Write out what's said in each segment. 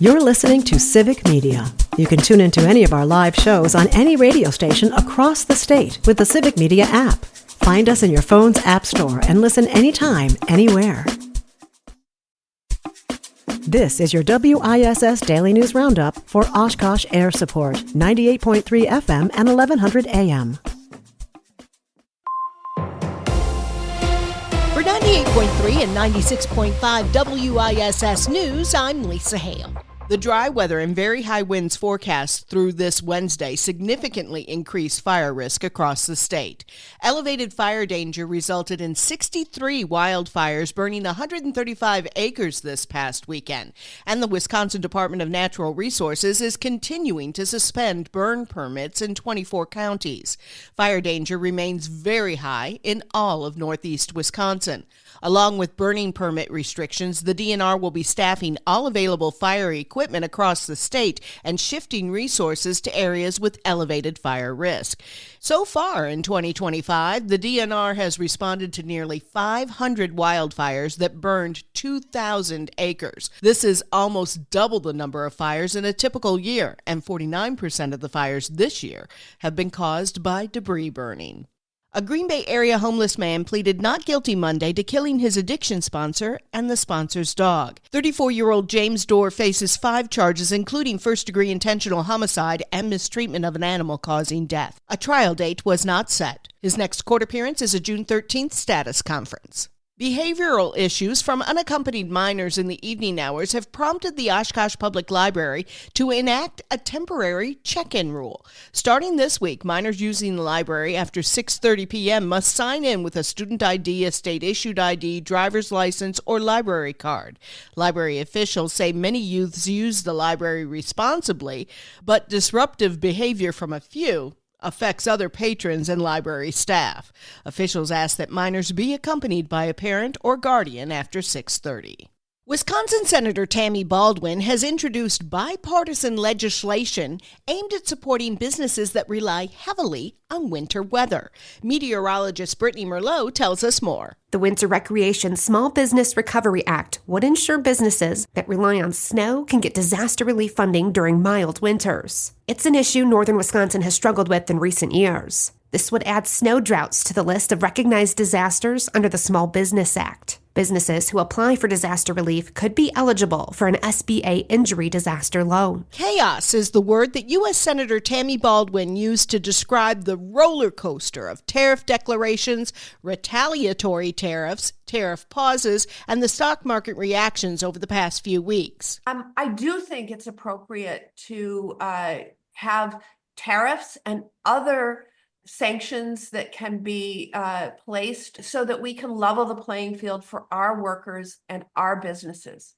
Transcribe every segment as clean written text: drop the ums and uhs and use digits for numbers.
You're listening to Civic Media. You can tune into any of our live shows on any radio station across the state with the Civic Media app. Find us in your phone's app store and listen anytime, anywhere. This is your WISS Daily News Roundup for Oshkosh Air Support, 98.3 FM and 1100 AM. For 98.3 and 96.5 WISS News, I'm Lisa Hale. The dry weather and very high winds forecast through this Wednesday significantly increased fire risk across the state. Elevated fire danger resulted in 63 wildfires burning 135 acres this past weekend, and the Wisconsin Department of Natural Resources is continuing to suspend burn permits in 24 counties. Fire danger remains very high in all of northeast Wisconsin. Along with burning permit restrictions, the DNR will be staffing all available fire equipment across the state and shifting resources to areas with elevated fire risk. So far in 2025, the DNR has responded to nearly 500 wildfires that burned 2,000 acres. This is almost double the number of fires in a typical year, and 49% of the fires this year have been caused by debris burning. A Green Bay area homeless man pleaded not guilty Monday to killing his addiction sponsor and the sponsor's dog. 34-year-old James Dorr faces 5 charges, including first-degree intentional homicide and mistreatment of an animal causing death. A trial date was not set. His next court appearance is a June 13th status conference. Behavioral issues from unaccompanied minors in the evening hours have prompted the Oshkosh Public Library to enact a temporary check-in rule. Starting this week, minors using the library after 6:30 p.m. must sign in with a student ID, a state-issued ID, driver's license, or library card. Library officials say many youths use the library responsibly, but disruptive behavior from a few affects other patrons and library staff. Officials ask that minors be accompanied by a parent or guardian after 6:30. Wisconsin Senator Tammy Baldwin has introduced bipartisan legislation aimed at supporting businesses that rely heavily on winter weather. Meteorologist Brittany Merlot tells us more. The Winter Recreation Small Business Recovery Act would ensure businesses that rely on snow can get disaster relief funding during mild winters. It's an issue northern Wisconsin has struggled with in recent years. This would add snow droughts to the list of recognized disasters under the Small Business Act. Businesses who apply for disaster relief could be eligible for an SBA injury disaster loan. Chaos is the word that U.S. Senator Tammy Baldwin used to describe the roller coaster of tariff declarations, retaliatory tariffs, tariff pauses, and the stock market reactions over the past few weeks. I do think it's appropriate to have tariffs and other sanctions that can be placed so that we can level the playing field for our workers and our businesses.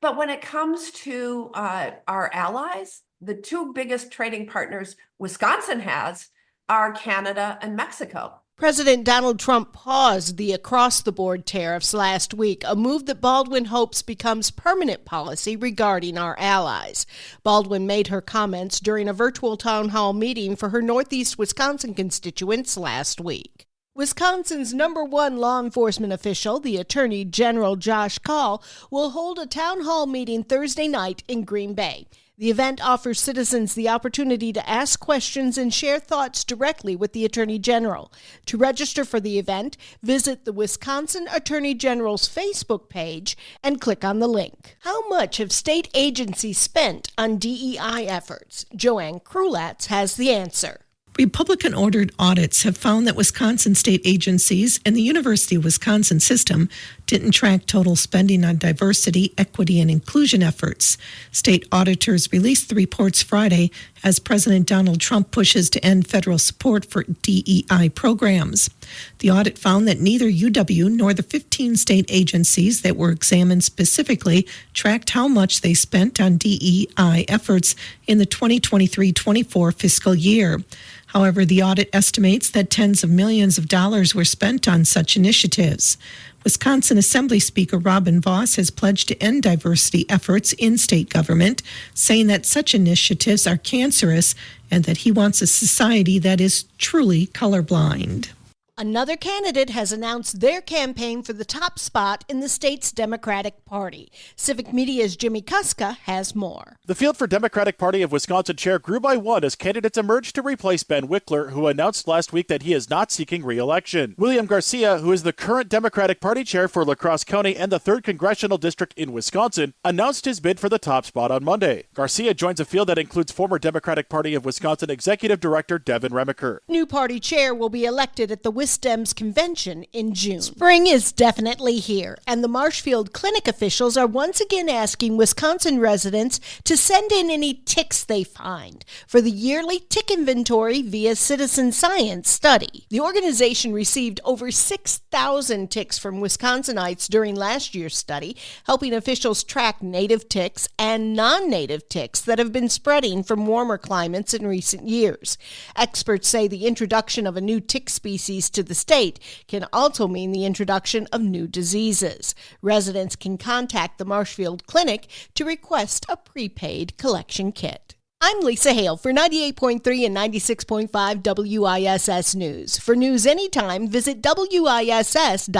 But when it comes to our allies, the 2 biggest trading partners Wisconsin has are Canada and Mexico. President Donald Trump paused the across-the-board tariffs last week, a move that Baldwin hopes becomes permanent policy regarding our allies. Baldwin made her comments during a virtual town hall meeting for her Northeast Wisconsin constituents last week. Wisconsin's #1 law enforcement official, the Attorney General Josh Kaul, will hold a town hall meeting Thursday night in Green Bay. The event offers citizens the opportunity to ask questions and share thoughts directly with the Attorney General. To register for the event, visit the Wisconsin Attorney General's Facebook page and click on the link. How much have state agencies spent on DEI efforts? Joanne Krulatz has the answer. Republican-ordered audits have found that Wisconsin state agencies and the University of Wisconsin system didn't track total spending on diversity, equity, and inclusion efforts. State auditors released the reports Friday as President Donald Trump pushes to end federal support for DEI programs. The audit found that neither UW nor the 15 state agencies that were examined specifically tracked how much they spent on DEI efforts in the 2023-24 fiscal year. However, the audit estimates that tens of millions of dollars were spent on such initiatives. Wisconsin Assembly Speaker Robin Voss has pledged to end diversity efforts in state government, saying that such initiatives are cancerous and that he wants a society that is truly colorblind. Another candidate has announced their campaign for the top spot in the state's Democratic Party. Civic Media's Jimmy Kuska has more. The field for Democratic Party of Wisconsin chair grew by one as candidates emerged to replace Ben Wickler, who announced last week that he is not seeking re-election. William Garcia, who is the current Democratic Party chair for La Crosse County and the 3rd Congressional District in Wisconsin, announced his bid for the top spot on Monday. Garcia joins a field that includes former Democratic Party of Wisconsin Executive Director Devin Remiker. New party chair will be elected at the WISS Dems convention in June. Spring is definitely here, and the Marshfield Clinic officials are once again asking Wisconsin residents to send in any ticks they find for the yearly tick inventory via citizen science study. The organization received over 6,000 ticks from Wisconsinites during last year's study, helping officials track native ticks and non-native ticks that have been spreading from warmer climates in recent years. Experts say the introduction of a new tick species to the state can also mean the introduction of new diseases. Residents can contact the Marshfield Clinic to request a prepaid collection kit. I'm Lisa Hale for 98.3 and 96.5 WISS News. For news anytime, visit WISS.FM.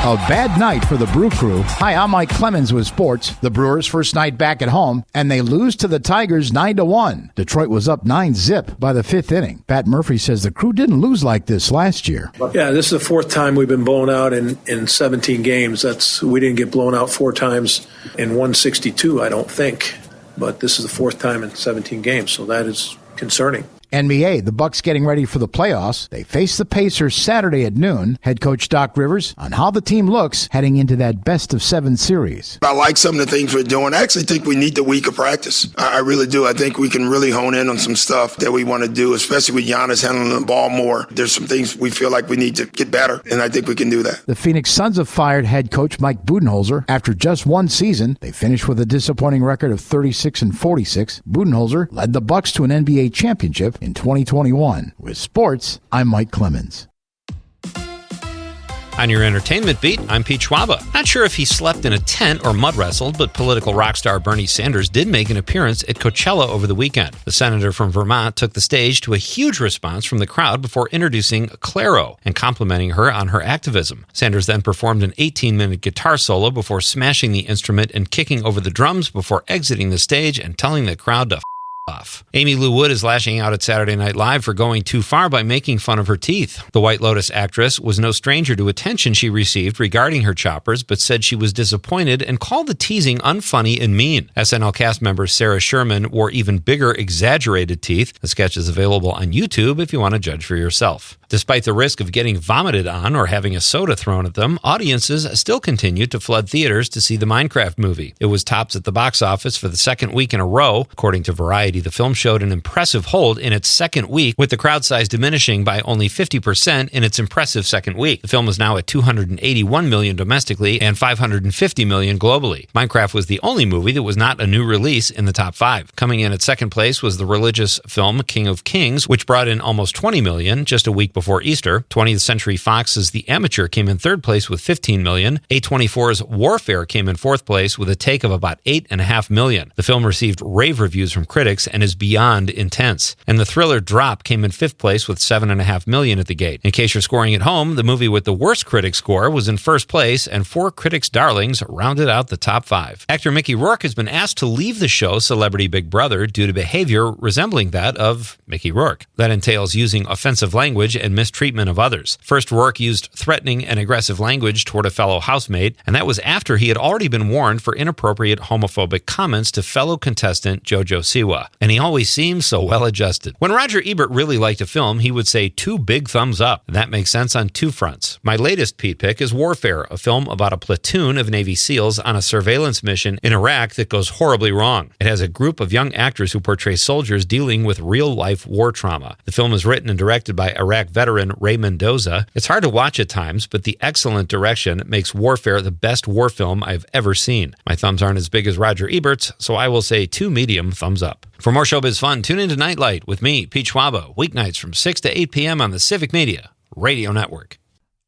A bad night for the Brew Crew. Hi, I'm Mike Clemens with sports. The Brewers' first night back at home, and they lose to the Tigers 9-1. Detroit was up 9-zip by the 5th inning. Pat Murphy says the Crew didn't lose like this last year. Yeah, this is the 4th time we've been blown out in 17 games. We didn't get blown out 4 times in 162, I don't think. But this is the 4th time in 17 games, so that is concerning. NBA, the Bucks getting ready for the playoffs. They face the Pacers Saturday at noon. Head coach Doc Rivers on how the team looks heading into that best-of-7 series. I like some of the things we're doing. I actually think we need the week of practice. I really do. I think we can really hone in on some stuff that we want to do, especially with Giannis handling the ball more. There's some things we feel like we need to get better, and I think we can do that. The Phoenix Suns have fired head coach Mike Budenholzer. After just one season, they finished with a disappointing record of 36-46. Budenholzer led the Bucks to an NBA championship in 2021. With sports, I'm Mike Clemens. On your entertainment beat, I'm Pete Schwaba. Not sure if he slept in a tent or mud wrestled, but political rock star Bernie Sanders did make an appearance at Coachella over the weekend. The senator from Vermont took the stage to a huge response from the crowd before introducing Clairo and complimenting her on her activism. Sanders then performed an 18-minute guitar solo before smashing the instrument and kicking over the drums before exiting the stage and telling the crowd to off. Amy Lou Wood is lashing out at Saturday Night Live for going too far by making fun of her teeth. The White Lotus actress was no stranger to attention she received regarding her choppers, but said she was disappointed and called the teasing unfunny and mean. SNL cast member Sarah Sherman wore even bigger, exaggerated teeth. The sketch is available on YouTube if you want to judge for yourself. Despite the risk of getting vomited on or having a soda thrown at them, audiences still continued to flood theaters to see the Minecraft movie. It was tops at the box office for the second week in a row. According to Variety, the film showed an impressive hold in its second week, with the crowd size diminishing by only 50% in its impressive second week. The film is now at $281 million domestically and $550 million globally. Minecraft was the only movie that was not a new release in the top 5. Coming in at second place was the religious film King of Kings, which brought in almost $20 million just a week before Easter. 20th Century Fox's The Amateur came in third place with $15 million. A24's Warfare came in fourth place with a take of about $8.5 million. The film received rave reviews from critics and is beyond intense. And the thriller Drop came in fifth place with $7.5 million at the gate. In case you're scoring at home, the movie with the worst critic score was in first place, and 4 critics' darlings rounded out the top 5. Actor Mickey Rourke has been asked to leave the show Celebrity Big Brother due to behavior resembling that of Mickey Rourke. That entails using offensive language and mistreatment of others. First, Rourke used threatening and aggressive language toward a fellow housemate, and that was after he had already been warned for inappropriate homophobic comments to fellow contestant JoJo Siwa. And he always seems so well-adjusted. When Roger Ebert really liked a film, he would say 2 big thumbs up. And that makes sense on 2 fronts. My latest Pete pick is Warfare, a film about a platoon of Navy SEALs on a surveillance mission in Iraq that goes horribly wrong. It has a group of young actors who portray soldiers dealing with real-life war trauma. The film is written and directed by Iraq veteran Ray Mendoza. It's hard to watch at times, but the excellent direction makes Warfare the best war film I've ever seen. My thumbs aren't as big as Roger Ebert's, so I will say 2 medium thumbs up. For more showbiz fun, tune into Nightlight with me, Pete Schwaba, weeknights from 6 to 8 p.m. on the Civic Media Radio Network.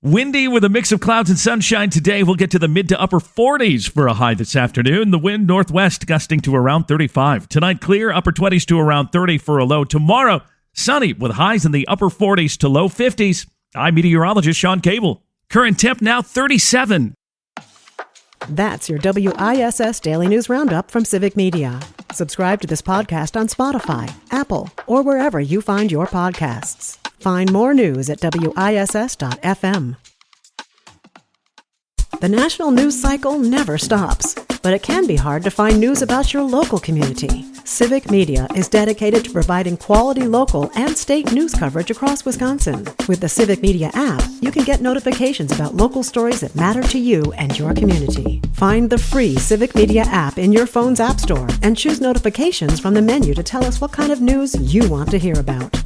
Windy with a mix of clouds and sunshine today. We'll get to the mid to upper 40s for a high this afternoon. The wind northwest gusting to around 35. Tonight clear, upper 20s to around 30 for a low. Tomorrow, Sunny with highs in the upper 40s to low 50s. I'm meteorologist Sean Cable. Current temp now 37. That's your WISS Daily News Roundup from Civic Media. Subscribe to this podcast on Spotify, Apple, or wherever you find your podcasts. Find more news at WISS.FM. The national news cycle never stops, but it can be hard to find news about your local community. Civic Media is dedicated to providing quality local and state news coverage across Wisconsin. With the Civic Media app, you can get notifications about local stories that matter to you and your community. Find the free Civic Media app in your phone's app store and choose notifications from the menu to tell us what kind of news you want to hear about.